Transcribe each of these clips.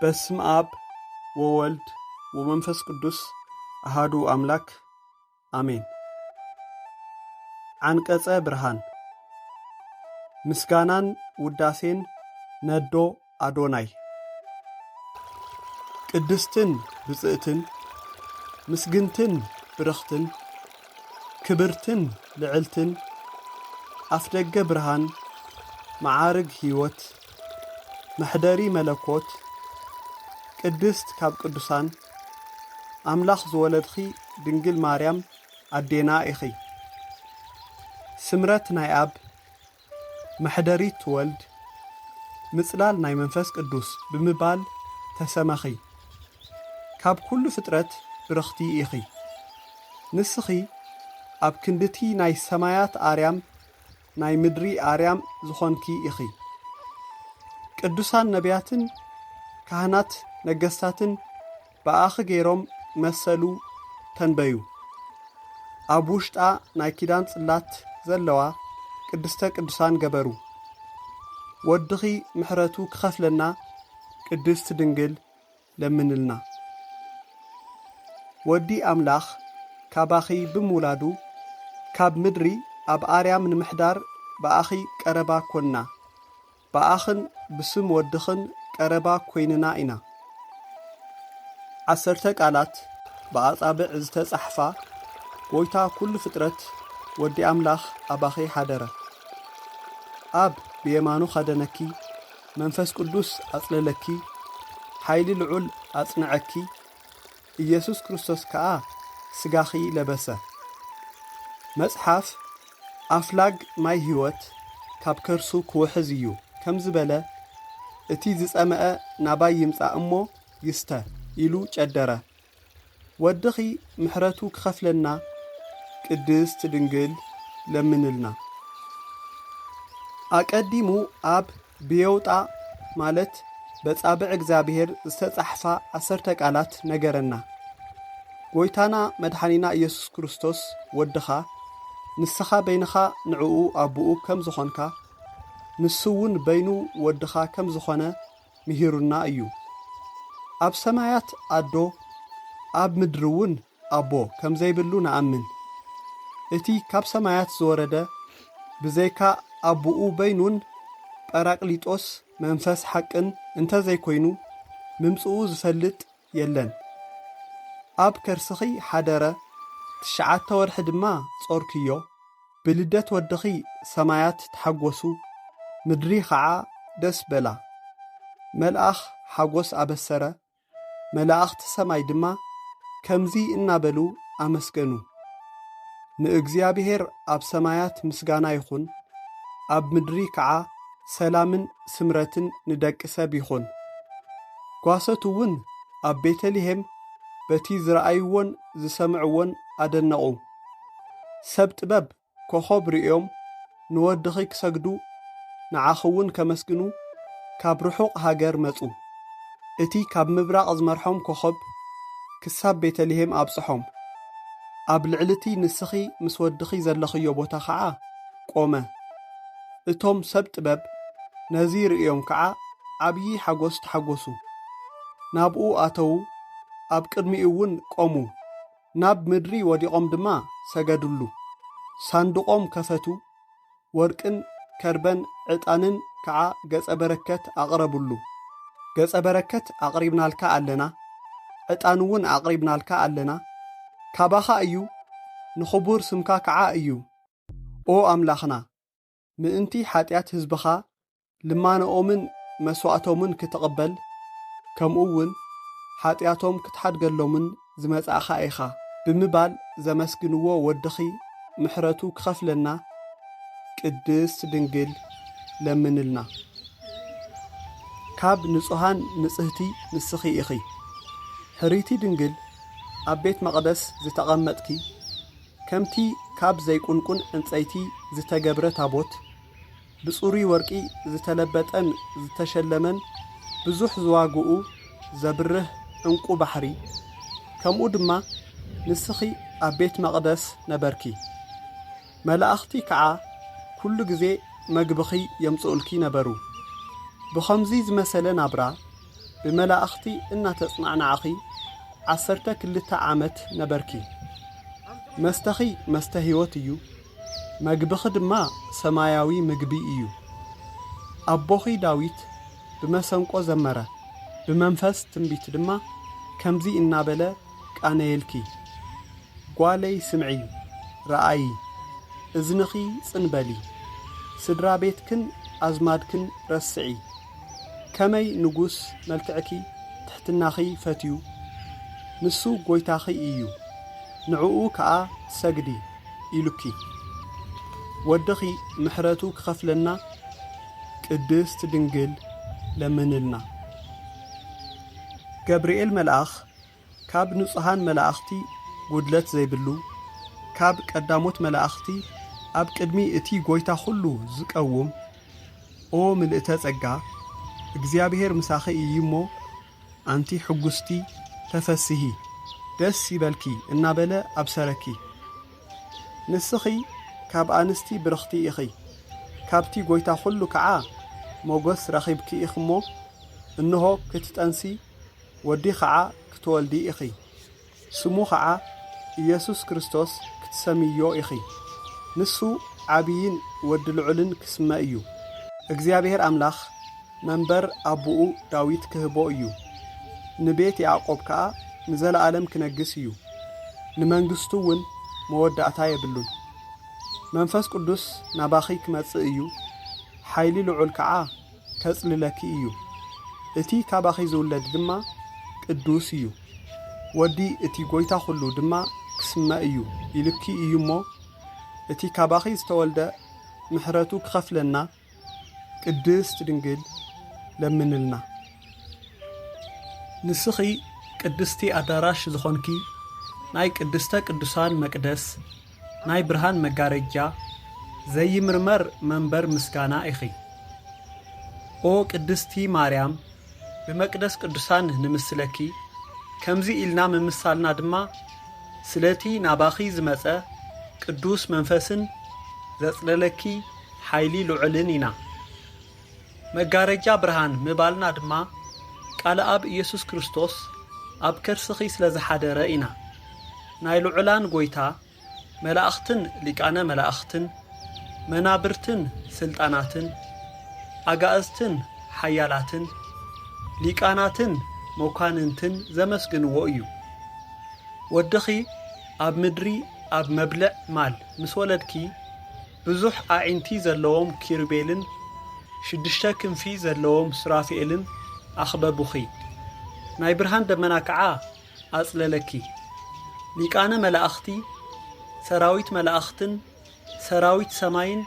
በስመ አብ ወወልድ ወመንፈስ ቅዱስ አሐዱ አምላክ አሜን። አንቀጸ ብርሃን ምስጋናን ውዳሴን ነዶ አዶናይ ቅድስትን ብጽእትን ምስግንትን ብርኽትን ክብርትን ልዕልትን አፍደገ ብርሃን መዓርግ ሕይወት መሕደሪ መለኮት ቅድስት ካብ ቅዱሳን አምላኽ ዝወለድኺ ድንግል ማርያም አዴና ኢኺ ስምረት ናይ አብ መሕደሪት ወልድ ምጽላል ናይ መንፈስ ቅዱስ ብምባል ተሰመኺ ካብ ኩሉ ፍጥረት ብርኽቲ ኢኺ ንስኺ ኣብ ክንድቲ ናይ ሰማያት አርያም ናይ ምድሪ አርያም ዝኾንኪ ኢኺ ቅዱሳን ነቢያትን ካህናት ነገስታትን በአኺ ገይሮም መሰሉ ተንበዩ ኣብ ውሽጣ ናይ ኪዳን ጽላት ዘለዋ ቅድስተ ቅዱሳን ገበሩ ወድኺ ምሕረቱ ክኸፍለና ቅድስት ድንግል ለምንልና ወዲ አምላኽ ካባኺ ብምውላዱ ካብ ምድሪ ኣብ አርያም ንምሕዳር በአኺ ቀረባ ኮንና በአኽን ብስም ወድኽን ቀረባ ኮይንና ኢና 10 ቃላት በአጻብዕ ዝተጻሕፋ ጎይታ ኩሉ ፍጥረት ወዲ አምላኽ አባኺ ሓደረ ኣብ ብየማኑ ኸደነኪ መንፈስ ቅዱስ አጽለለኪ ሓይሊ ልዑል አጽንዐኪ ኢየሱስ ክርስቶስ ከዓ ስጋኺ ለበሰ መጽሓፍ አፍላግ ማይ ሕይወት ካብ ከርሱ ክውሕዝ እዩ ከም ዝበለ እቲ ዝጸመአ ናባይ ይምጻእ እሞ ይስተ ኢሉ ጨደረ ወድኺ ምሕረቱ ክኸፍለና ቅድስት ድንግል ለምንልና አቀዲሙ ኣብ ብየውጣ ማለት በጻብዕ እግዚአብሔር ዝተጻሕፋ 10 ቃላት ነገረና ጎይታና መድኃኒና ኢየሱስ ክርስቶስ ወድኻ ንስኻ በይንኻ ንዕኡ ኣቡኡ ከም ዝኾንካ ንስውን በይኑ ወድኻ ከም ዝኾነ ምሂሩና እዩ ኣብ ሰማያት ኣዶ ኣብ ምድርውን ኣቦ ከም ዘይብሉ ነኣምን እቲ ካብ ሰማያት ዝወረደ ብዘይካ ኣቡኡ በይኑን ጰራቅሊጦስ መንፈስ ሓቅን እንተ ዘይኮይኑ ምምጽኡ ዝፈልጥ የለን ኣብ ከርስኺ ሓደረ 9 ወርሒ ድማ ጾርክዮ ብልደት ወድኺ ሰማያት ተሓጐሱ ምድሪ ኸዓ ደስ በላ መልኣኽ ሓጐስ ኣበሰረ መላእኽቲ ሰማይ ድማ ከምዚ እናበሉ ኣመስገኑ ንእግዚአብሔር ኣብ ሰማያት ምስጋና ይኹን ኣብ ምድሪ ከዓ ሰላምን ስምረትን ንደቂ ሰብ ይኹን ጓሰቱውን ኣብ ቤተልሔም በቲ ዝረአይዎን ዝሰምዕዎን ኣደነቑ ሰብ ጥበብ ኮኸብ ርእዮም ንወድኺ ክሰግዱ ንዓኽውን ከመስግኑ ካብ ርሑቕ ሃገር መጹ እቲ ካብ ምብራቕ ዝመርሖም ኮኸብ ክሳብ ቤተልሔም ኣብጽሖም ኣብ ልዕልቲ ንስኺ ምስ ወድኺ ዘለኽዮ ቦታ ከዓ ቆመ እቶም ሰብ ጥበብ ነዚ ርእዮም ከዓ ዓብዪ ሓጐስ ተሓጐሱ ናብኡ ኣተዉ ኣብ ቅድሚኡውን ቆሙ ናብ ምድሪ ወዲቖም ድማ ሰገዱሉ ሳንድቖም ከፈቱ ወርቅን ከርበን ዕጣንን ከዓ ገጸ በረከት ኣቕረቡሉ ገጸ በረከት ኣቕሪብናልካ ኣለና ዕጣንውን ኣቕሪብናልካ ኣለና ካባኻ እዩ ንኽቡር ስምካ ከዓ እዩ ኦ ኣምላኽና ምእንቲ ሓጢአት ህዝብኻ ልማነኦምን መስዋዕቶምን ክትቕበል ከምኡውን ሓጢአቶም ክትሓድገሎምን ዝመጻእኻ ኢኻ ብምባል ዘመስግንዎ ወድኺ ምሕረቱ ክኸፍለና ቅድስት ድንግል ለምንልና ካብ ንጹሃን ንጽህቲ ንስኺ ኢኺ ሕሪቲ ድንግል ኣብ ቤት መቕደስ ዝተቐመጥኪ ከምቲ ካብ ዘይቁንቁን ዕንፀይቲ ዝተገብረ ታቦት ብጽሩይ ወርቂ ዝተለበጠን ዝተሸለመን ብዙሕ ዝዋግኡ ዘብርህ ዕንቁ ባሕሪ ከምኡ ድማ ንስኺ ኣብ ቤት መቕደስ ነበርኪ መላእኽቲ ከዓ ኩሉ ጊዜ መግብኺ የምጽኡልኪ ነበሩ ብኸምዚ ዝመሰለ ናብራ بملائختي إن تصنعنا عخي عسرتك اللي تعمت نبركي مستخي مستهيوتيو مجبخد ما سماياوي مجبيئيو أبوخي داويت بمسنقو زمرة بمنفس تنبيت دما كمزي إنابلا كأنيلكي قوالي سمعي رأي إذنخي صنبلي سدرا بيتكن أزمادكن رسعي كمي نقوس ملكعكي تحتناخي فتيو نسو قويتاخي إيو نعوو كأ سجدي إلوكي ودخي محراتو كخفلنا قدست دنجل لمنلنا جبريل ملاخ كاب نصحان ملاختي قدلت زي بلو كاب قداموت ملاختي أب قدمي اتي قويتا خلو زقوم او ملئتا صقا እግዚአብሔር ምሳኺ እይሞ አንቲ ሕጉስቲ ተፈስሂ ደስ ይበልኪ እናበለ አብሰረኪ ንስኺ ካብ አንስቲ ብርኽቲ ኢኺ ካብቲ ጎይታ ሁሉ ከዓ ሞገስ ረኺብኪ ኢኽሞ እንሆ ክትጠንሲ ወዲ ከዓ ክትወልዲ ኢኺ ስሙ ከዓ ኢየሱስ ክርስቶስ ክትሰምዮ ኢኺ ንሱ ዓብይን ወዲ ልዑልን ክስመ እዩ እግዚአብሔር አምላኽ መንበር አቡኡ ዳዊት ክህቦ እዩ ንቤት ያዕቆብ ከዓ ንዘለዓለም ክነግስ እዩ ንመንግስቱ ውን መወዳእታ የብሉን መንፈስ ቅዱስ ናባኺ ክመጽእ እዩ ሓይሊ ልዑል ከዓ ከጽልለኪ እዩ እቲ ካባኺ ዝውለድ ድማ ቅዱስ እዩ ወዲ እቲ ጎይታ ሁሉ ድማ ክስመ እዩ ይልኪ እዩሞ እቲ ካባኺ ዝተወልደ ምሕረቱ ክኸፍለና ቅድስት ድንግል ለምንልና ንስኺ ቅድስቲ አዳራሽ ዝኾንኪ ናይ ቅድስተ ቅዱሳን መቅደስ ናይ ብርሃን መጋረጃ ዘይምርመር መንበር ምስጋና ኢኺ ኦ ቅድስቲ ማርያም በመቅደስ ቅዱሳን ንምስለኪ ከምዚ ኢልና ምምሳልና ድማ ስለቲ ናባኺ ዝመጸ ቅዱስ መንፈስን ዘጽለለኪ ሓይሊ ልዑልን ኢና መጋረጃ ብርሃን ምባልና ድማ ቃል አብ ኢየሱስ ክርስቶስ አብ ከርስኺ ስለዝሓደረ ኢና ናይ ልዑላን ጎይታ መላእኽትን ሊቃነ መላእኽትን መናብርትን ስልጣናትን አጋእዝትን ሓያላትን ሊቃናትን ሞካንንትን ዘመስግንዎ እዩ ወድኺ አብ ምድሪ አብ መብልዕ ማል ምስ ወለድኪ ብዙሕ አዒንቲ ዘለዎም ኪሩቤልን ሽድሽተ ክንፊ ዘለዎም ሱራፌልን አኽበቡኺ ናይ ብርሃን ደመና ከዓ አጽለለኪ ሊቃነ መላእኽቲ ሰራዊት መላእኽትን ሰራዊት ሰማይን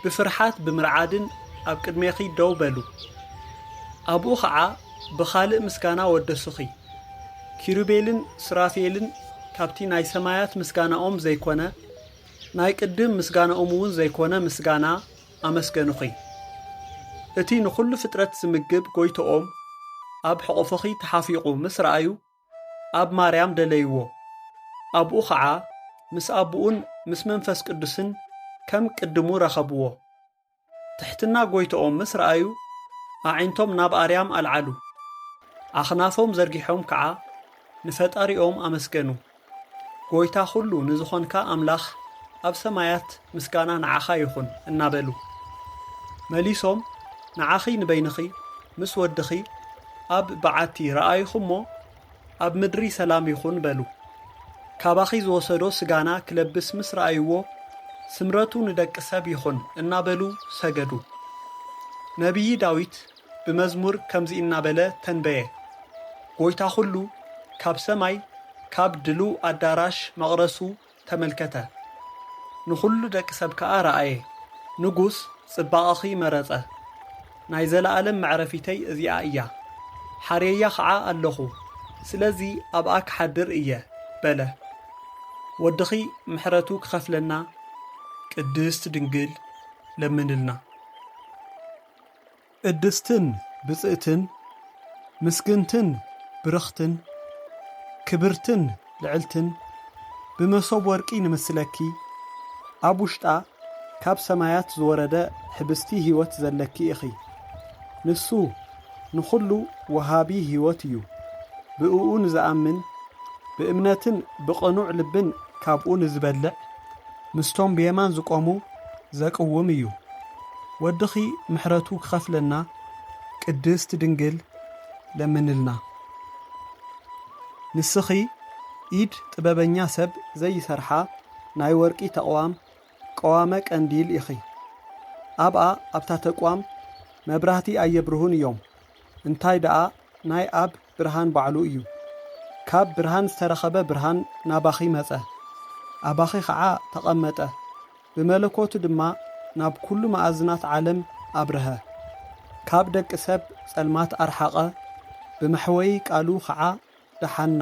ብፍርሓት ብምርዓድን ኣብ ቅድሜኺ ደው በሉ ኣብኡ ከዓ ብኻልእ ምስጋና ወደሱኺ ኪሩቤልን ሱራፌልን ካብቲ ናይ ሰማያት ምስጋናኦም ዘይኮነ ናይ ቅድም ምስጋናኦም እውን ዘይኮነ ምስጋና አመስገኑኺ እቲ ንኹሉ ፍጥረት ዝምግብ ጎይቶኦም ኣብ ሕቑፍኺ ተሓፊቑ ምስ ረአዩ ኣብ ማርያም ደለይዎ ኣብኡ ከዓ ምስ ኣቡኡን ምስ መንፈስ ቅዱስን ከም ቅድሙ ረኸብዎ ትሕትና ጎይቶኦም ምስ ረአዩ ኣዒንቶም ናብ ኣርያም ኣልዓሉ ኣኽናፎም ዘርጊሖም ከዓ ንፈጣሪኦም ኣመስገኑ ጎይታ ሁሉ ንዝኾንካ ኣምላኽ ኣብ ሰማያት ምስጋና ንዓኻ ይኹን እናበሉ መሊሶም ንዓኺ ንበይንኺ ምስ ወድኺ ኣብ በዓቲ ረአይኹሞ ኣብ ምድሪ ሰላም ይኹን በሉ ካባኺ ዝወሰዶ ስጋና ክለብስ ምስ ረአይዎ ስምረቱ ንደቂ ሰብ ይኹን እናበሉ ሰገዱ ነቢይ ዳዊት ብመዝሙር ከምዚ እናበለ ተንበየ ጎይታ ሁሉ ካብ ሰማይ ካብ ድሉ አዳራሽ መቕረሱ ተመልከተ ንኹሉ ደቂ ሰብ ከዓ ረአየ ንጉስ ጽባቐኺ መረጸ ናይ ዘለዓለም መዕረፊተይ እዚኣ እያ ሓርያ ከዓ ኣለኹ ስለዚ ኣብኣ ክሓድር እየ በለ ወድኺ ምሕረቱ ክኸፍለና ቅድስት ድንግል ለምንልና ቅድስትን ብጽእትን ምስግንትን ብርኽትን ክብርትን ልዕልትን ብመሶብ ወርቂ ንምስለኪ ኣብ ውሽጣ ካብ ሰማያት ዝወረደ ሕብስቲ ህይወት ዘለኪ ኢኺ ንሱ ንኹሉ ወሃቢ ሕይወት እዩ። ብእኡ ንዝኣምን ብእምነትን ብቕኑዕ ልብን ካብኡ ንዝበልዕ ምስቶም ብየማን ዝቆሙ ዘቅውም እዩ። ወድኺ ምሕረቱ ክኸፍለና ቅድስቲ ድንግል ለምንልና። ንስኺ ኢድ ጥበበኛ ሰብ ዘይሰርሓ ናይ ወርቂ ተቕዋም ቀዋመ ቀንዲል ኢኺ። ኣብኣ ኣብታ ተቋም መብራህቲ ኣየብርሁን እዮም። እንታይ ደኣ ናይ ኣብ ብርሃን ባዕሉ እዩ። ካብ ብርሃን ዝተረኸበ ብርሃን ናባኺ መጸ፣ ኣባኺ ኸዓ ተቐመጠ። ብመለኮቱ ድማ ናብ ኩሉ መኣዝናት ዓለም ኣብርሀ። ካብ ደቂ ሰብ ጸልማት ኣርሓቐ፣ ብመሕወይ ቃሉ ኸዓ ደሓና።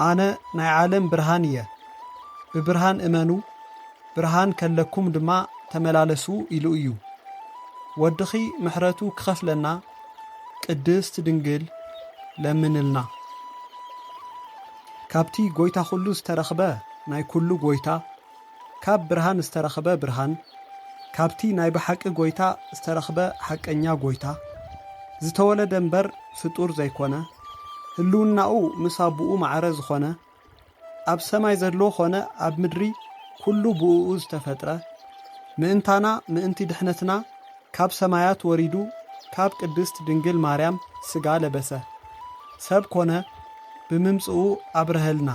ኣነ ናይ ዓለም ብርሃን እየ። ብብርሃን እመኑ፣ ብርሃን ከለኩም ድማ ተመላለሱ ኢሉ እዩ። ወድኺ ምሕረቱ ክኸፍለና ቅድስቲ ድንግል ለምንልና። ካብቲ ጐይታ ኹሉ ዝተረኽበ ናይ ኩሉ ጐይታ፣ ካብ ብርሃን ዝተረኽበ ብርሃን፣ ካብቲ ናይ ብሓቂ ጐይታ ዝተረኽበ ሓቀኛ ጐይታ፣ ዝተወለደ እምበር ፍጡር ዘይኮነ፣ ህልውናኡ ምስ ኣቦኡ ማዕረ ዝኾነ፣ ኣብ ሰማይ ዘለዎ ኾነ ኣብ ምድሪ ኩሉ ብእኡ ዝተፈጥረ፣ ምእንታና ምእንቲ ድሕነትና ካብ ሰማያት ወሪዱ ካብ ቅድስት ድንግል ማርያም ሥጋ ለበሰ፣ ሰብ ኮነ፣ ብምምጽኡ ኣብረኸልና፣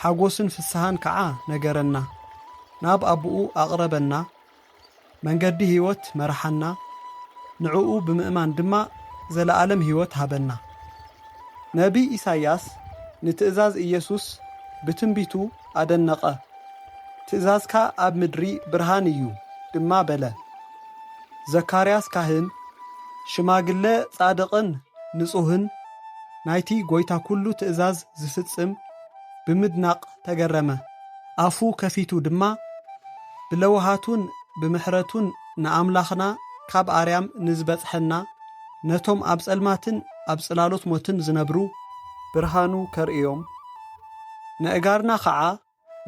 ሓጐስን ፍስሓን ከዓ ነገረና፣ ናብ ኣቦኡ ኣቕረበና፣ መንገዲ ሕይወት መርሓና፣ ንዕኡ ብምእማን ድማ ዘለዓለም ሕይወት ሃበና። ነቢ ኢሳይያስ ንትእዛዝ ኢየሱስ ብትንቢቱ ኣደነቐ። ትእዛዝካ ኣብ ምድሪ ብርሃን እዩ ድማ በለ። ዘካርያስ ካህን ሽማግለ ጻድቕን ንጹህን ናይቲ ጐይታ ኩሉ ትእዛዝ ዝፍጽም ብምድናቕ ተገረመ። ኣፉ ከፊቱ ድማ ብለውሃቱን ብምሕረቱን ንኣምላኽና ካብ ኣርያም ንዝበጽሐና ነቶም ኣብ ጸልማትን ኣብ ጽላሎት ሞትን ዝነብሩ ብርሃኑ ከርእዮም፣ ንእጋርና ኸዓ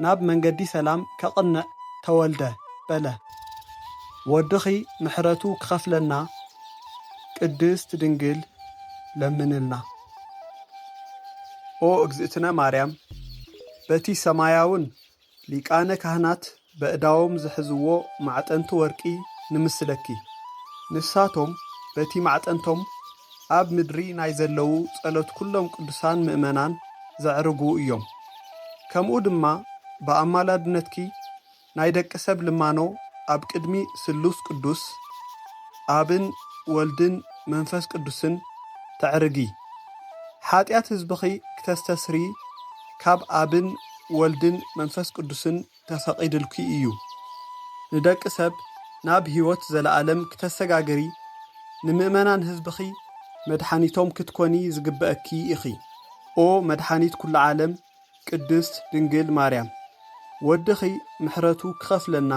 ናብ መንገዲ ሰላም ከቕንዕ ተወልደ በለ። ወድኺ ምሕረቱ ክኸፍለና ቅድስት ድንግል ለምንልና። ኦ እግዝእትነ ማርያም፣ በቲ ሰማያውን ሊቃነ ካህናት በእዳዎም ዝሕዝዎ ማዕጠንቲ ወርቂ ንምስለኪ፣ ንሳቶም በቲ ማዕጠንቶም ኣብ ምድሪ ናይ ዘለዉ ጸሎት ኩሎም ቅዱሳን ምእመናን ዘዕርጉ እዮም። ከምኡ ድማ ብኣማላድነትኪ ናይ ደቂ ሰብ ልማኖ ኣብ ቅድሚ ስሉስ ቅዱስ ኣብን ወልድን መንፈስ ቅዱስን ተዕርጊ። ሓጢኣት ሕዝብኺ ክተስተስሪ ካብ ኣብን ወልድን መንፈስ ቅዱስን ተፈቒድልኪ እዩ። ንደቂ ሰብ ናብ ሕይወት ዘለዓለም ክተሰጋገሪ ንምእመናን ሕዝብኺ መድኃኒቶም ክትኮኒ ዝግብአኪ ኢኺ። ኦ መድኃኒት ኩሉ ዓለም ቅድስት ድንግል ማርያም፣ ወድኺ ምሕረቱ ክኸፍለና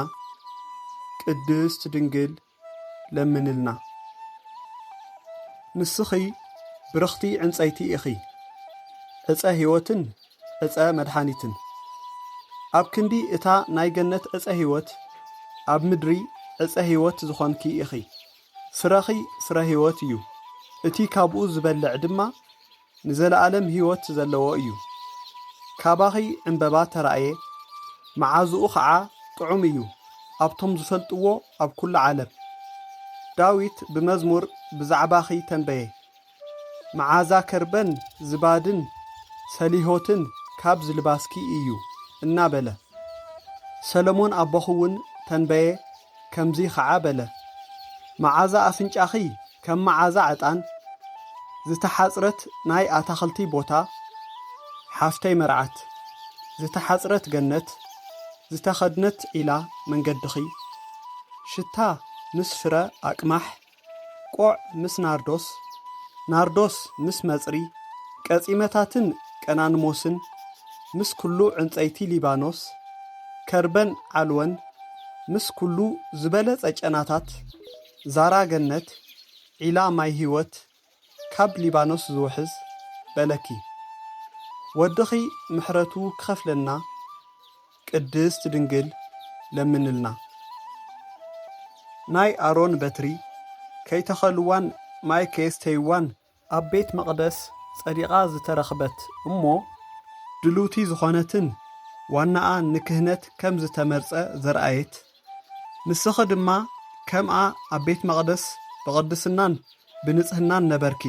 ቅድስት ድንግል ለምንልና። ንስኺ ብርኽቲ ዕንፀይቲ ኢኺ፣ ዕፀ ሕይወትን ዕፀ መድኃኒትን። ኣብ ክንዲ እታ ናይ ገነት ዕፀ ሕይወት ኣብ ምድሪ ዕፀ ሕይወት ዝኾንኪ ኢኺ። ፍረኺ ፍረ ሕይወት እዩ። እቲ ካብኡ ዝበልዕ ድማ ንዘለዓለም ሕይወት ዘለዎ እዩ። ካባኺ ዕምበባ ተራእየ፣ መዓዝኡ ኸዓ ጥዑም እዩ ኣብቶም ዝፈልጥዎ ኣብ ኩሉ ዓለም። ዳዊት ብመዝሙር ብዛዕባኺ ተንበየ፣ መዓዛ ከርበን ዝባድን ሰሊሆትን ካብ ዝልባስኪ እዩ እናበለ። ሰሎሞን ኣቦኹውን ተንበየ ከምዚ ኸዓ በለ፣ መዓዛ ኣፍንጫኺ ከም መዓዛ ዕጣን፣ ዝተሓጽረት ናይ ኣታኽልቲ ቦታ፣ ሓፍተይ መርዓት፣ ዝተሓጽረት ገነት፣ ዝተኸድነት ዒላ መንገድኺ፣ ሽታ ምስ ፍረ ኣቅማሕ፣ ቆዕ ምስ ናርዶስ፣ ናርዶስ ምስ መጽሪ፣ ቀጺመታትን ቀናንሞስን ምስ ኩሉ ዕንፀይቲ ሊባኖስ፣ ከርበን ዓልወን ምስ ኩሉ ዝበለጸ ጨናታት፣ ዛራ ገነት፣ ዒላ ማይ ሕይወት ካብ ሊባኖስ ዝውሕዝ በለኪ። ወድኺ ምሕረቱ ክኸፍለና ቅድስት ድንግል ለምንልና። ናይ ኣሮን በትሪ ከይተኸልዋን ማይ ከየስተይዋን ኣብ ቤት መቕደስ ጸዲቓ ዝተረኽበት እሞ ድሉቲ ዝኾነትን ዋናኣ ንክህነት ከም ዝተመርጸ ዘርአየት ንስኺ ድማ ከምኣ ኣብ ቤት መቕደስ ብቕድስናን ብንጽህናን ነበርኪ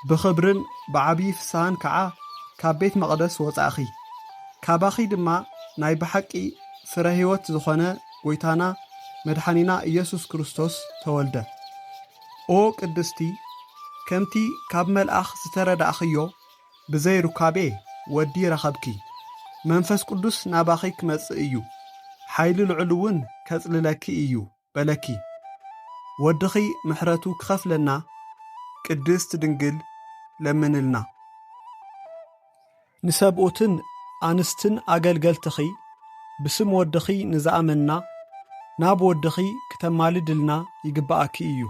ብኽብርን ብዓብዪ ፍስሓን ከዓ ካብ ቤት መቕደስ ወጻእኺ ካባኺ ድማ ናይ ብሓቂ ፍረ ሕይወት ዝኾነ ጐይታና መድኃኒና ኢየሱስ ክርስቶስ ተወልደ ኦ ቅድስቲ ከምቲ ካብ መልኣኽ ዝተረዳእኽዮ ብዘይ ሩካቤ ወዲ ረኸብኪ መንፈስ ቅዱስ ናባኺ ክመጽእ እዩ ሓይሊ ልዑል እውን ከጽልለኪ እዩ በለኪ ወድኺ ምሕረቱ ክኸፍለና ቅድስት ድንግል ለምንልና ንሰብኡትን ኣንስትን ኣገልገልትኺ ብስም ወድኺ ንዝኣመንና ናብ ወድኺ ክተማልድልና ይግባኣኪ እዩ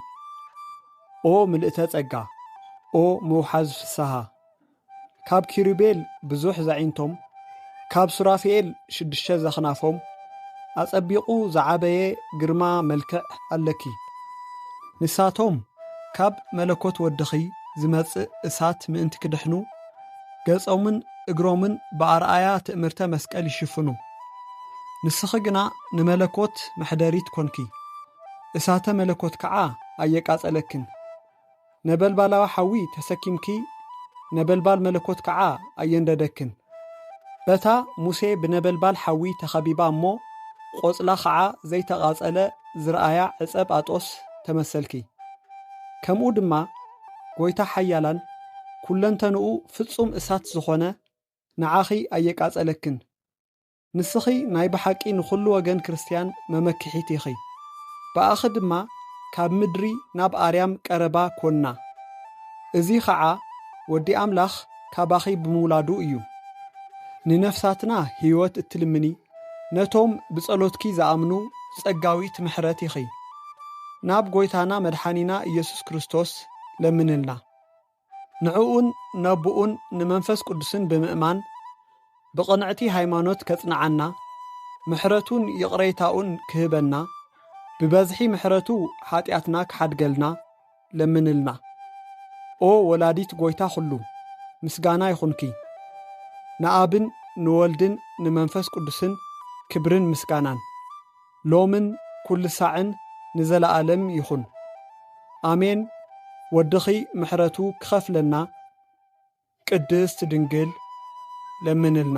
ኦ ምልእተ ጸጋ ኦ ምውሓዝ ፍስሓ ካብ ኪሩቤል ብዙሕ ዘዒንቶም ካብ ሱራፌኤል 6 ዘኽናፎም ኣጸቢቑ ዝዓበየ ግርማ መልክዕ ኣለኪ ንሳቶም ካብ መለኮት ወድኺ ዝመጽእ እሳት ምእንቲ ክድሕኑ ገጾምን እግሮምን ብኣርኣያ ትእምርተ መስቀል ይሽፍኑ ንስኺ ግና ንመለኮት መሕደሪት ኮንኪ እሳተ መለኮት ከዓ ኣየቃጸለክን ነበልባላዊ ሓዊ ተሰኪምኪ ነበልባል መለኮት ከዓ ኣየንደደክን በታ ሙሴ ብነበልባል ሓዊ ተኸቢባ እሞ ቆጽላ ከዓ ዘይተቓጸለ ዝረኣያ ዕጸብ ኣጦስ ተመሰልኪ ከምኡ ድማ ጐይታ ሓያላን ኵለንተንኡ ፍጹም እሳት ዝኾነ ንዓኺ ኣየቃጸለክን ንስኺ ናይ ብሓቂ ንኹሉ ወገን ክርስቲያን መመክሒት ኢኺ ብኣኺ ድማ ካብ ምድሪ ናብ ኣርያም ቀረባ ኮንና እዚ ከዓ ወዲ ኣምላኽ ካባኺ ብምውላዱ እዩ ንነፍሳትና ሕይወት እትልምኒ ነቶም ብጸሎትኪ ዝኣምኑ ጸጋዊት ምሕረት ኢኺ ናብ ጐይታና መድኃኒና ኢየሱስ ክርስቶስ ለምንልና ንዕኡን ነብኡን ንመንፈስ ቅዱስን ብምእማን ብቕንዕቲ ሃይማኖት ከጽንዓና ምሕረቱን ይቕረይታኡን ክህበና ብበዝሒ ምሕረቱ ኃጢኣትና ክሓድገልና ለምንልና ኦ ወላዲት ጐይታ ኹሉ ምስጋና ይኹንኪ ንኣብን ንወልድን ንመንፈስ ቅዱስን ክብርን ምስጋናን ሎምን ኩሉ ሳዕን ንዘለዓለም ይኹን ኣሜን ወድኺ ምሕረቱ ክኸፍለና ቅድስት ድንግል ለምንልና